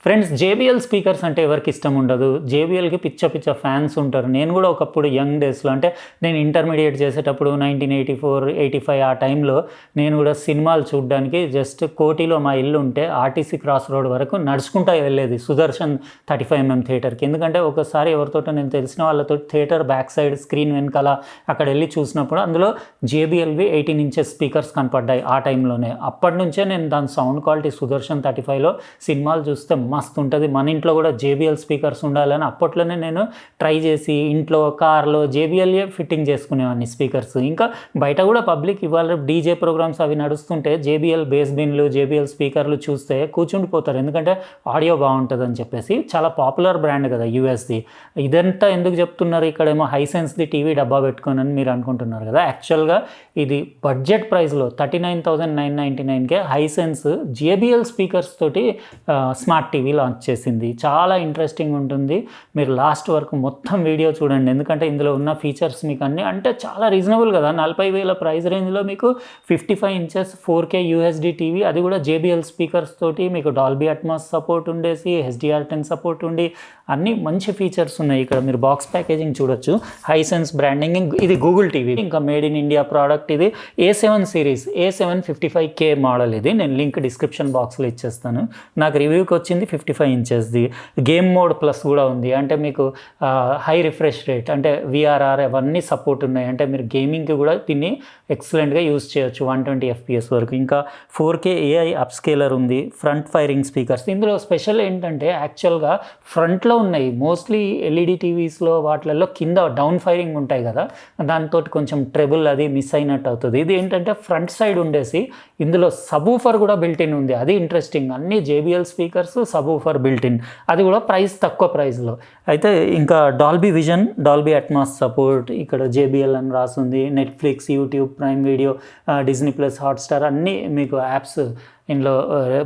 Friends, JBL speakers అంటే ఎవరికి ఇష్టం ఉండదు. జేబీఎల్కి పిచ్చ పిచ్చ ఫ్యాన్స్ ఉంటారు. నేను కూడా ఒకప్పుడు యంగ్ డేస్లో, అంటే నేను ఇంటర్మీడియట్ చేసేటప్పుడు 1984, 85 ఆ టైంలో నేను కూడా సినిమాలు చూడడానికి జస్ట్ కోటిలో మా ఇల్లు ఉంటే ఆర్టీసీ క్రాస్ రోడ్ వరకు నడుచుకుంటా వెళ్ళేది సుదర్శన్ 35mm థియేటర్కి. ఎందుకంటే ఒకసారి ఎవరితోటో నేను తెలిసిన వాళ్ళతో థియేటర్ బ్యాక్ సైడ్ స్క్రీన్ వెనకాల అక్కడ వెళ్ళి చూసినప్పుడు అందులో జేబీఎల్వి 18 inches స్పీకర్స్ కనపడ్డాయి ఆ టైంలోనే. అప్పటి నుంచే నేను దాని సౌండ్ క్వాలిటీ సుదర్శన్ 35లో సినిమాలు చూస్తే మస్తు ఉంటుంది. మన ఇంట్లో కూడా జేబీఎల్ స్పీకర్స్ ఉండాలని అప్పట్లోనే నేను ట్రై చేసి ఇంట్లో కార్లో జేబీఎల్ఏ ఫిట్టింగ్ చేసుకునేవాడిని స్పీకర్స్. ఇంకా బయట కూడా పబ్లిక్ ఇవాళ డీజే ప్రోగ్రామ్స్ అవి నడుస్తుంటే జేబీఎల్ బేస్ బిన్లు, జేబీఎల్ స్పీకర్లు చూస్తే కూర్చుండిపోతారు. ఎందుకంటే ఆడియో బాగుంటుంది అని చెప్పేసి. చాలా పాపులర్ బ్రాండ్ కదా యూఎస్ది. ఇదంతా ఎందుకు చెప్తున్నారు ఇక్కడేమో హైసెన్స్ది టీవీ డబ్బా పెట్టుకోనని మీరు అనుకుంటున్నారు కదా. యాక్చువల్గా ఇది బడ్జెట్ ప్రైస్లో 39,999కే హైసెన్స్ జేబీఎల్ స్పీకర్స్ తోటి స్మార్ట్ టీవీ లాంచ్ చేసింది. చాలా ఇంట్రెస్టింగ్ ఉంటుంది. మీరు లాస్ట్ వరకు మొత్తం వీడియో చూడండి. ఎందుకంటే ఇందులో ఉన్న ఫీచర్స్ మీకు అన్నీ అంటే చాలా రీజనబుల్ కదా. 40,000 ప్రైస్ రేంజ్లో మీకు 55 inches 4K UHD టీవీ, అది కూడా జేబీఎల్ స్పీకర్స్ తోటి మీకు డాల్బీ అట్మాస్ సపోర్ట్ ఉండేసి HDR10 సపోర్ట్ ఉండి అన్ని మంచి ఫీచర్స్ ఉన్నాయి. ఇక్కడ మీరు బాక్స్ ప్యాకేజింగ్ చూడొచ్చు. Hisense branding. ఇది గూగుల్ టీవీ, ఇంకా మేడ్ ఇన్ ఇండియా ప్రోడక్ట్. ఇది A7 series, A7 55K model. ఇది నేను లింక్ డిస్క్రిప్షన్ బాక్స్లో ఇచ్చేస్తాను. నాకు రివ్యూకి వచ్చింది 55 inchesది. గేమ్ మోడ్ ప్లస్ కూడా ఉంది. అంటే మీకు హై రిఫ్రెష్ రేట్ అంటే VRR అవన్నీ సపోర్ట్ ఉన్నాయి. అంటే మీరు గేమింగ్కి కూడా దీన్ని ఎక్సలెంట్గా యూస్ చేయొచ్చు 120 FPS వరకు. ఇంకా 4K AI అప్స్కేలర్ ఉంది. Front firing speakers. ఇందులో స్పెషల్ ఏంటంటే యాక్చువల్గా ఫ్రంట్లో ఉన్నాయి. మోస్ట్లీ ఎల్ఈడి టీవీస్లో వాటిలలో కింద డౌన్ ఫైరింగ్ ఉంటాయి కదా, దాంతో కొంచెం ట్రెబుల్ అది మిస్ అయినట్టు అవుతుంది. ఇది ఏంటంటే ఫ్రంట్ సైడ్ ఉండేసి ఇందులో సబూఫర్ కూడా బిల్టిన్ ఉంది. అది ఇంట్రెస్టింగ్. అన్ని జేబీఎల్ స్పీకర్స్ సబూఫర్ బిల్టిన్, అది కూడా తక్కువ ప్రైస్లో. అయితే ఇంకా Dolby vision, Dolby Atmos support. ఇక్కడ జేబీఎల్ అని రాస్తుంది. Netflix, YouTube, prime video, Disney plus, Hotstar అన్నీ మీకు యాప్స్ ఇందులో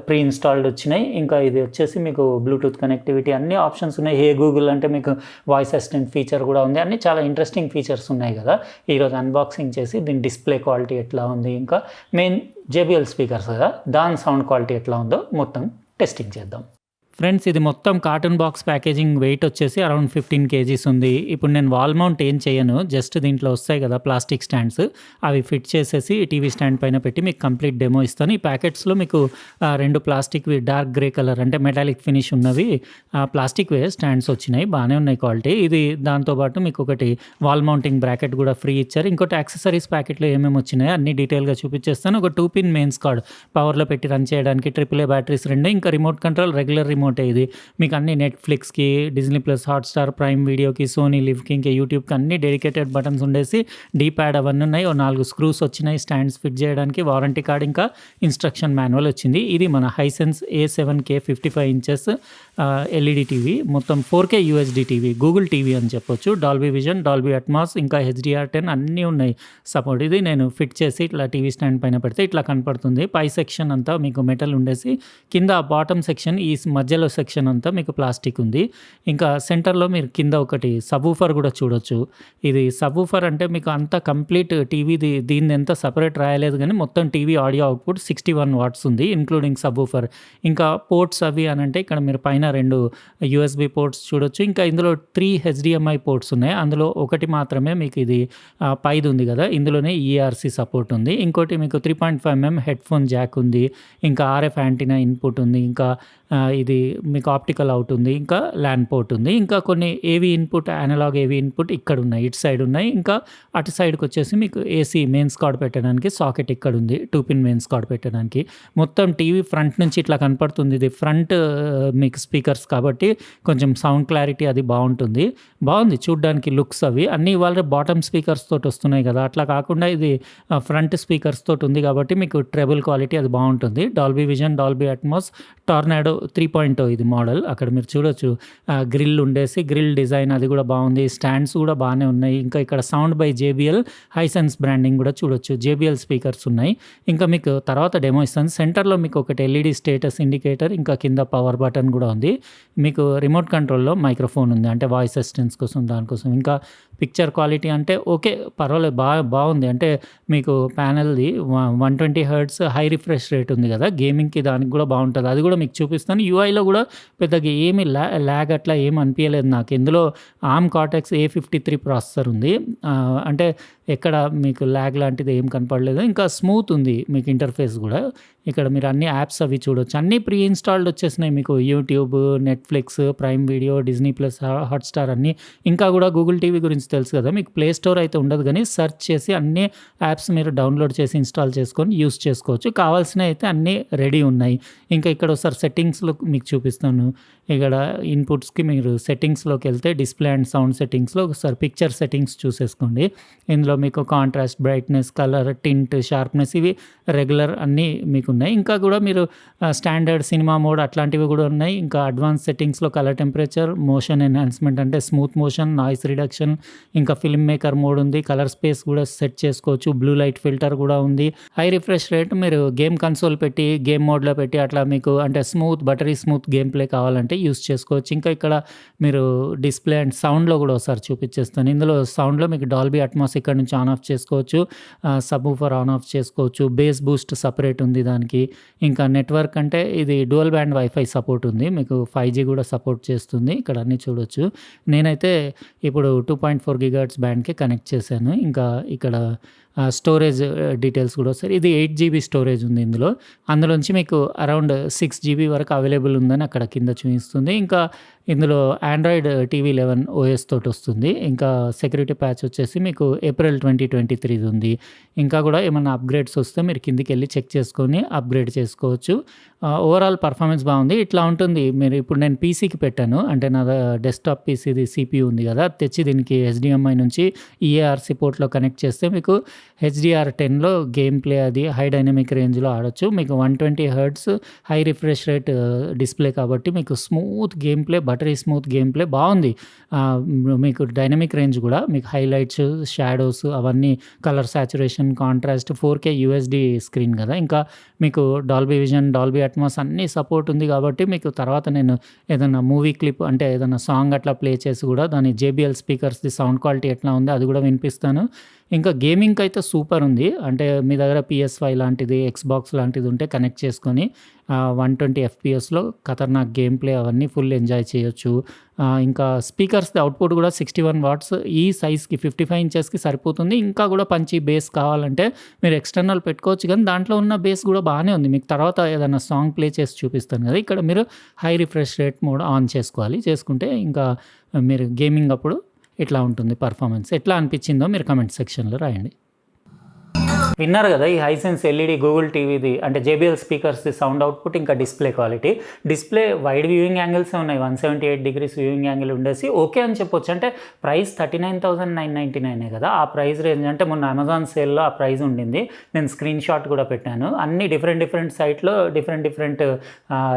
ప్రీ ఇన్స్టాల్డ్ వచ్చినాయి. ఇంకా ఇది వచ్చేసి మీకు బ్లూటూత్ కనెక్టివిటీ అన్ని ఆప్షన్స్ ఉన్నాయి. హే గూగుల్ అంటే మీకు వాయిస్ అసిస్టెంట్ ఫీచర్ కూడా ఉంది. అన్నీ చాలా ఇంట్రెస్టింగ్ ఫీచర్స్ ఉన్నాయి కదా. ఈరోజు అన్బాక్సింగ్ చేసి దీని డిస్ప్లే క్వాలిటీ ఎట్లా ఉంది, ఇంకా మెయిన్ జేబీఎల్ స్పీకర్స్ కదా దాని సౌండ్ క్వాలిటీ ఎట్లా ఉందో మొత్తం టెస్టింగ్ చేద్దాం. ఫ్రెండ్స్, ఇది మొత్తం కార్టూన్ బాక్స్ ప్యాకేజింగ్ వెయిట్ వచ్చేసి అరౌండ్ 15 kgs ఉంది. ఇప్పుడు నేను వాల్ మౌంట్ ఏం చేయను, జస్ట్ దీంట్లో వస్తాయి కదా ప్లాస్టిక్ స్టాండ్స్, అవి ఫిట్ చేసేసి టీవీ స్టాండ్ పైన పెట్టి మీకు కంప్లీట్ డెమో ఇస్తాను. ఈ ప్యాకెట్స్లో మీకు 2 ప్లాస్టిక్వి డార్క్ గ్రే కలర్ అంటే మెటాలిక్ ఫినిష్ ఉన్నవి ప్లాస్టిక్ వే స్టాండ్స్ వచ్చినాయి. బాగానే ఉన్నాయి క్వాలిటీ. ఇది దాంతోపాటు మీకు ఒకటి వాల్ మౌంటింగ్ బ్రాకెట్ కూడా ఫ్రీ ఇచ్చారు. ఇంకోటి యాక్సెసరీస్ ప్యాకెట్లో ఏమేమి వచ్చినాయో అన్ని డీటెయిల్గా చూపించేస్తాను. ఒక 2-pin మెయిన్స్ కార్డ్ పవర్లో పెట్టి రన్ చేయడానికి, AAA బ్యాటరీస్ 2, ఇంకా రిమోట్ కంట్రోల్ రెగ్యులర్ రిమోట్. ఇది మీకు అన్ని నెట్ఫ్లిక్స్కి, డిజ్నీ ప్లస్, హాట్స్టార్, ప్రైమ్ వీడియోకి, సోనీ లివ్కి, ఇంకా యూట్యూబ్కి అన్ని డెడికేటెడ్ బటన్స్ ఉండేసి డీప్యాడ్ అవన్నీ ఉన్నాయి. 4 స్క్రూస్ వచ్చినాయి స్టాండ్స్ ఫిట్ చేయడానికి. వారంటీ కార్డ్, ఇంకా ఇన్స్ట్రక్షన్ మాన్యువల్ వచ్చింది. ఇది మన Hisense A7K 55 inches LED TV, మొత్తం 4K UHD TV, Google TV అని చెప్పొచ్చు. డాల్బీ విజన్, డాల్బీ అట్మాస్, ఇంకా HDR10 అన్నీ ఉన్నాయి సపోర్ట్. ఇది నేను ఫిట్ చేసి ఇట్లా టీవీ స్టాండ్ పైన పెడితే ఇట్లా కనపడుతుంది. పై సెక్షన్ అంతా మీకు మెటల్ ఉండేసి కింద బాటమ్ సెక్షన్, ఈ మధ్యలో సెక్షన్ అంతా మీకు ప్లాస్టిక్ ఉంది. ఇంకా సెంటర్లో మీరు కింద ఒకటి సబూఫర్ కూడా చూడొచ్చు. ఇది సబూఫర్ అంటే మీకు అంతా కంప్లీట్ టీవీది, దీన్ని ఎంత సపరేట్ రాయలేదు కానీ మొత్తం టీవీ ఆడియో అవుట్పుట్ 61 watts ఉంది ఇంక్లూడింగ్ సబూఫర్. ఇంకా పోర్ట్స్ అవి అని అంటే ఇక్కడ మీరు పైన 2 USB పోర్ట్స్ చూడొచ్చు. ఇంకా ఇందులో 3 HDMI పోర్ట్స్ ఉన్నాయి. అందులో ఒకటి మాత్రమే మీకు ఇది పైది ఉంది కదా, ఇందులోనే ERC సపోర్ట్ ఉంది. ఇంకోటి మీకు 3.5mm హెడ్ ఫోన్ జాక్ ఉంది. ఇంకా RF యాంటీనా ఇన్పుట్ ఉంది. ఇంకా ఇది మీకు ఆప్టికల్ అవుట్ ఉంది. ఇంకా ల్యాన్ పోర్ట్ ఉంది. ఇంకా కొన్ని ఏవి ఇన్పుట్, అనలాగ్ ఏవి ఇన్పుట్ ఇక్కడ ఉన్నాయి, ఇటు సైడ్ ఉన్నాయి. ఇంకా అటు సైడ్కి వచ్చేసి మీకు AC మెయిన్స్ కార్డ్ పెట్టడానికి సాకెట్ ఇక్కడ ఉంది, 2-pin మెయిన్స్ కార్డ్ పెట్టడానికి. మొత్తం టీవీ ఫ్రంట్ నుంచి ఇట్లా కనపడుతుంది. ఇది ఫ్రంట్ మీకు స్పీకర్స్ కాబట్టి కొంచెం సౌండ్ క్లారిటీ అది బాగుంటుంది. బాగుంది చూడ్డానికి లుక్స్. అవి అన్నీ ఇవాళ బాటమ్ స్పీకర్స్ తోటి వస్తున్నాయి కదా, అట్లా కాకుండా ఇది ఫ్రంట్ స్పీకర్స్ తోటి ఉంది కాబట్టి మీకు ట్రెబుల్ క్వాలిటీ అది బాగుంటుంది. డాల్బీ విజన్, డాల్బీ అట్మాస్, టార్నాడో 3.0 ఇది మోడల్. అక్కడ మీరు చూడొచ్చు గ్రిల్ ఉండేసి, గ్రిల్ డిజైన్ అది కూడా బాగుంది. స్టాండ్స్ కూడా బాగానే ఉన్నాయి. ఇంకా ఇక్కడ sound by JBL Hisense branding కూడా చూడొచ్చు. జేబీఎల్ స్పీకర్స్ ఉన్నాయి. ఇంకా మీకు తర్వాత డెమో ఇస్తాను. సెంటర్లో మీకు ఒకటి ఎల్ఈడి స్టేటస్ ఇండికేటర్, ఇంకా కింద పవర్ బటన్ కూడా ఉంది. మీకు రిమోట్ కంట్రోల్లో మైక్రోఫోన్ ఉంది, అంటే వాయిస్ అసిస్టెన్స్ కోసం, దానికోసం. ఇంకా పిక్చర్ క్వాలిటీ అంటే ఓకే, పర్వాలేదు, బాగుంది. అంటే మీకు ప్యానెల్‌ది 120 హెర్ట్జ్ హై రిఫ్రెష్ రేట్ ఉంది కదా! గేమింగ్‌కి దానికి కూడా బావుంటది. అది కూడా మీకు చూపిస్తాను. యూఐలో కూడా పెద్దగా ఏమి ల్యాగ్ అట్లా ఏమి అనిపియలేదు నాకు. ఇందులో ఆర్మ్ కార్టెక్స్ A53 ప్రాసెసర్ ఉంది. అంటే ఎక్కడ మీకు ల్యాగ్ లాంటిది ఏం కనపడలేదు. ఇంకా స్మూత్ ఉంది మీకు ఇంటర్ఫేస్ కూడా. ఇక్కడ మీరు అన్ని యాప్స్ అవి చూడొచ్చు. అన్నీ ప్రీ ఇన్‌స్టాల్డ్ వచ్చేసినాయి మీకు. YouTube, Netflix, prime video, Disney plus, Hotstar అన్నీ. ఇంకా కూడా గూగుల్ టీవీ గురించి తెలుసు కదా! మీకు ప్లే స్టోర్ అయితే ఉండదు గానీ సెర్చ్ చేసి అన్ని యాప్స్ మీరు డౌన్‌లోడ్ చేసి ఇన్‌స్టాల్ చేసుకొని యూజ్ చేసుకోవచ్చు. కావాల్సినవి అయితే అన్నీ రెడీ ఉన్నాయి. ఇంకా ఇక్కడ ఒకసారి సెట్టింగ్స్‌లో మీకు చూపిస్తాను. ఇక్కడ ఇన్‌పుట్స్‌కి మీరు సెట్టింగ్స్‌లోకి వెళ్తే డిస్‌ప్లే అండ్ సౌండ్ సెట్టింగ్స్‌లో ఒకసారి పిక్చర్ సెట్టింగ్స్ చూసేసుకోండి. ఇందులో మీకు contrast, brightness, colour, tint, sharpness ఇవి రెగ్యులర్ అన్నీ మీకున్నాయి. ఇంకా కూడా మీరు స్టాండర్డ్ సినిమా మోడ్ అట్లాంటివి కూడా ఉన్నాయి. ఇంకా అడ్వాన్స్ సెట్టింగ్స్‌లో కలర్ టెంపరేచర్, మోషన్ ఎన్హాన్స్‌మెంట్ అంటే స్మూత్ మోషన్, నాయిస్ రిడక్షన్, ఇంకా ఫిల్మ్ మేకర్ మోడ్ ఉంది. కలర్ స్పేస్ కూడా సెట్ చేసుకోవచ్చు. బ్లూ లైట్ ఫిల్టర్ కూడా ఉంది. హై రిఫ్రెష్ రేట్ మీరు గేమ్ కన్సోల్ పెట్టి, గేమ్ మోడ్‌లో పెట్టి అట్లా మీకు అంటే బటరీ స్మూత్ గేమ్ ప్లే కావాలంటే యూజ్ చేసుకోవచ్చు. ఇంకా ఇక్కడ మీరు డిస్‌ప్లే అండ్ సౌండ్‌లో కూడా ఒకసారి చూపించేస్తాను. ఇందులో సౌండ్‌లో మీకు డాల్బీ అట్మాస్ ఇక్కడ నుంచి ఆన్ ఆఫ్ చేసుకోవచ్చు. సబ్‌వూఫర్ ఆన్ ఆఫ్ చేసుకోవచ్చు. బేస్ బూస్ట్ సెపరేట్ ఉంది దానికి. ఇంకా నెట్వర్క్ అంటే ఇది డ్యూయల్ బ్యాండ్ వైఫై సపోర్ట్ ఉంది. మీకు 5G కూడా సపోర్ట్ చేస్తుంది. ఇక్కడ అన్నీ చూడొచ్చు. నేనైతే ఇప్పుడు 2.4 గిగాహెర్ట్జ్ బ్యాండ్‌కి కనెక్ట్ చేశాను. ఇంకా ఇక్కడ స్టోరేజ్ డీటెయిల్స్ కూడా వస్తాయి. ఇది 8 జీబీ స్టోరేజ్ ఉంది ఇందులో. అందులోంచి మీకు అరౌండ్ 6 జీబీ వరకు అవైలబుల్ ఉందని అక్కడ కింద చూపిస్తుంది. ఇంకా ఇందులో ఆండ్రాయిడ్ టీవీ 11 ఓఎస్ తోటి వస్తుంది. ఇంకా సెక్యూరిటీ ప్యాచ్ వచ్చేసి మీకు ఏప్రిల్ 2023 ఉంది. ఇంకా కూడా ఏమన్నా అప్గ్రేడ్స్ వస్తే మీరు కిందికెళ్ళి చెక్ చేసుకొని అప్గ్రేడ్ చేసుకోవచ్చు. ఓవరాల్ పర్ఫార్మెన్స్ బాగుంది. ఇట్లా ఉంటుంది. మీరు ఇప్పుడు నేను పీసీకి పెట్టాను. అంటే నా డెస్క్‌టాప్ పీసీది సీపీయూ ఉంది కదా! తెచ్చి దీనికి HDMI నుంచి ఈఏఆర్‌సీ పోర్ట్‌లో కనెక్ట్ చేస్తే మీకు HDR10లో గేమ్ ప్లే అది హై డైనమిక్ రేంజ్‌లో ఆడొచ్చు. మీకు 120 hertz high refresh rate display కాబట్టి మీకు smooth game play, buttery smooth game play బాగుంది. మీకు డైనమిక్ రేంజ్ కూడా మీకు హైలైట్స్, షాడోస్ అవన్నీ colour saturation, contrast, 4K USD screen కదా! ఇంకా మీకు డాల్బీ విజన్, డాల్బీ అట్మాస్ అన్నీ సపోర్ట్ ఉంది కాబట్టి మీకు తర్వాత నేను ఏదన్నా మూవీ క్లిప్ అంటే ఏదన్నా సాంగ్ అట్లా ప్లే చేసి కూడా దాని JBL స్పీకర్స్‌ది సౌండ్ క్వాలిటీ ఎట్లా ఉందో అది కూడా వినిపిస్తాను. ఇంకా గేమింగ్‌కి అయితే సూపర్ ఉంది. అంటే మీ దగ్గర PS5 లాంటిది, ఎక్స్‌బాక్స్ లాంటిది ఉంటే కనెక్ట్ చేసుకొని 120 ఎఫ్‌పిఎస్‌లో ఖతర్నాక్ గేమ్ ప్లే అవన్నీ ఫుల్ ఎంజాయ్ చేయొచ్చు. ఇంకా స్పీకర్స్‌ది అవుట్‌పుట్ కూడా 61 వాట్స్. ఈ సైజ్‌కి 55 ఇంచెస్‌కి సరిపోతుంది. ఇంకా కూడా పంచి బేస్ కావాలంటే మీరు ఎక్స్టర్నల్ పెట్టుకోవచ్చు కానీ దాంట్లో ఉన్న బేస్ కూడా బాగానే ఉంది. మీకు తర్వాత ఏదైనా సాంగ్ ప్లే చేసి చూపిస్తాను కదా! ఇక్కడ మీరు high refresh rate mode on చేసుకోవాలి. చేసుకుంటే ఇంకా మీరు గేమింగ్ అప్పుడు ఇట్లా ఉంటుంది పర్ఫార్మెన్స్. ఎట్లా అనిపించిందో మీరు కామెంట్ సెక్షన్‌లో రాయండి. విన్నారు కదా ఈ హైసెన్స్ ఎల్ఈడి గూగుల్ టీవీది అంటే JBL స్పీకర్స్ది సౌండ్ అవుట్పుట్ ఇంకా display quality. Display wide viewing యాంగిల్సే ఉన్నాయి. 178 డిగ్రీస్ వ్యూయింగ్ యాంగిల్ ఉండేసి ఓకే అని చెప్పొచ్చు. అంటే ప్రైస్ 39,999 కదా! ఆ ప్రైస్ రేంజ్ అంటే మొన్న అమెజాన్ సేల్‌లో ఆ ప్రైస్ ఉండింది. నేను స్క్రీన్ షాట్ కూడా పెట్టాను. అన్ని డిఫరెంట్ సైట్‌లో డిఫరెంట్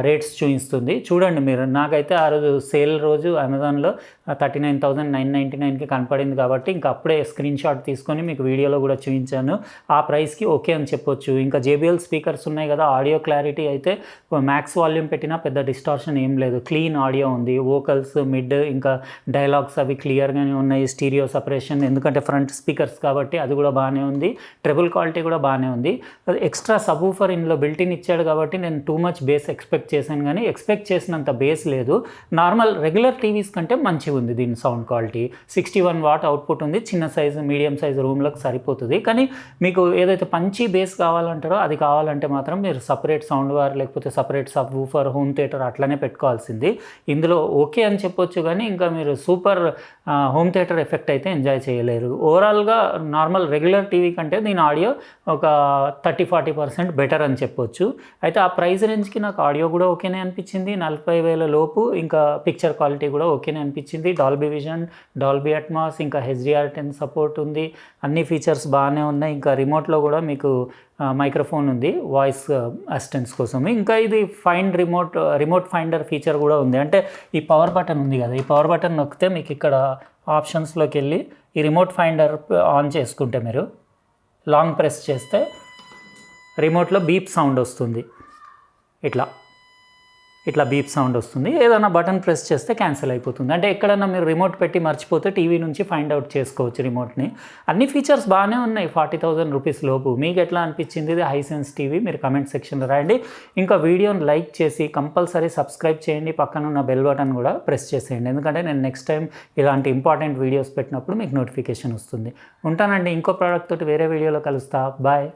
రేట్స్ చూపిస్తుంది. చూడండి మీరు. నాకైతే ఆ రోజు సేల్ రోజు అమెజాన్‌లో 39,999కి కనపడింది కాబట్టి ఇంకా అప్పుడే స్క్రీన్ షాట్ తీసుకొని మీకు వీడియోలో కూడా చూపించాను. ఆ ప్రైస్కి ఓకే అని చెప్పొచ్చు. ఇంకా JBL స్పీకర్స్ ఉన్నాయి కదా! ఆడియో క్లారిటీ అయితే మ్యాక్స్ వాల్యూమ్ పెట్టినా పెద్ద డిస్టార్షన్ ఏం లేదు. క్లీన్ ఆడియో ఉంది. వోకల్స్, మిడ్ ఇంకా డైలాగ్స్ అవి క్లియర్గానే ఉన్నాయి. స్టీరియో సపరేషన్ ఎందుకంటే ఫ్రంట్ స్పీకర్స్ కాబట్టి అది కూడా బాగానే ఉంది. ట్రెబుల్ క్వాలిటీ కూడా బాగానే ఉంది. ఎక్స్ట్రా సబ్‌వూఫర్ ఇందులో బిల్ట్-ఇన్ ఇచ్చాడు కాబట్టి నేను టూ మచ్ బేస్ ఎక్స్పెక్ట్ చేశాను కానీ ఎక్స్పెక్ట్ చేసినంత బేస్ లేదు. నార్మల్ రెగ్యులర్ టీవీస్ కంటే మంచిగా ఉంది దీని సౌండ్ క్వాలిటీ. 61 వాట్ అవుట్పుట్ ఉంది. చిన్న సైజు, మీడియం సైజు రూమ్లకు సరిపోతుంది. కానీ మీకు ఏదైతే పంచీ బేస్ కావాలంటారో అది కావాలంటే మాత్రం మీరు సపరేట్ సౌండ్ బార్ లేకపోతే సపరేట్ సబ్‌వూఫర్, హోమ్ థియేటర్ అట్లనే పెట్టుకోవాల్సింది. ఇందులో ఓకే అని చెప్పొచ్చు కానీ ఇంకా మీరు సూపర్ హోమ్ థియేటర్ ఎఫెక్ట్ అయితే ఎంజాయ్ చేయలేరు. ఓవరాల్గా నార్మల్ రెగ్యులర్ టీవీ కంటే దీని ఆడియో ఒక 30-40% బెటర్ అని చెప్పొచ్చు. అయితే ఆ ప్రైస్ రేంజ్కి నాకు ఆడియో కూడా ఓకేనే అనిపించింది. 40,000 లోపు ఇంకా పిక్చర్ క్వాలిటీ కూడా ఓకేనే అనిపించింది. డాల్బీ విజన్, డాల్బీ అట్మాస్ ఇంకా HDR10 సపోర్ట్ ఉంది. అన్ని ఫీచర్స్ బాగానే ఉన్నాయి. ఇంకా రిమోట్లో కూడా మీకు మైక్రోఫోన్ ఉంది వాయిస్ అసిస్టెన్స్ కోసం. ఇంకా ఇది రిమోట్ ఫైండర్ ఫీచర్ కూడా ఉంది. అంటే ఈ పవర్ బటన్ ఉంది కదా, ఈ పవర్ బటన్ నొక్కితే మీకు ఇక్కడ ఆప్షన్స్లోకి వెళ్ళి ఈ రిమోట్ ఫైండర్ ఆన్ చేసుకుంటే మీరు లాంగ్ ప్రెస్ చేస్తే రిమోట్లో బీప్ సౌండ్ వస్తుంది. ఇట్లా ఇట్లా బీప్ సౌండ్ వస్తుంది. ఏదైనా బటన్ ప్రెస్ చేస్తే క్యాన్సిల్ అయిపోతుంది. అంటే ఎక్కడన్నా మీరు రిమోట్ పెట్టి మర్చిపోతే టీవీ నుంచి ఫైండ్ అవుట్ చేసుకోవచ్చు రిమోట్ని. అన్ని ఫీచర్స్ బాగానే ఉన్నాయి 40,000 రూపీస్ లోపు. మీకు ఎట్లా అనిపించింది ఇది హైసెన్స్ టీవీ? మీరు కమెంట్ సెక్షన్లో రాయండి. ఇంకా వీడియోని లైక్ చేసి కంపల్సరీ సబ్స్క్రైబ్ చేయండి. పక్కన ఉన్న బెల్ బటన్ కూడా ప్రెస్ చేసేయండి. ఎందుకంటే నేను నెక్స్ట్ టైం ఇలాంటి ఇంపార్టెంట్ వీడియోస్ పెట్టినప్పుడు మీకు నోటిఫికేషన్ వస్తుంది. ఉంటానండి. ఇంకో ప్రోడక్ట్ తోటి వేరే వీడియోలో కలుస్తా. బాయ్.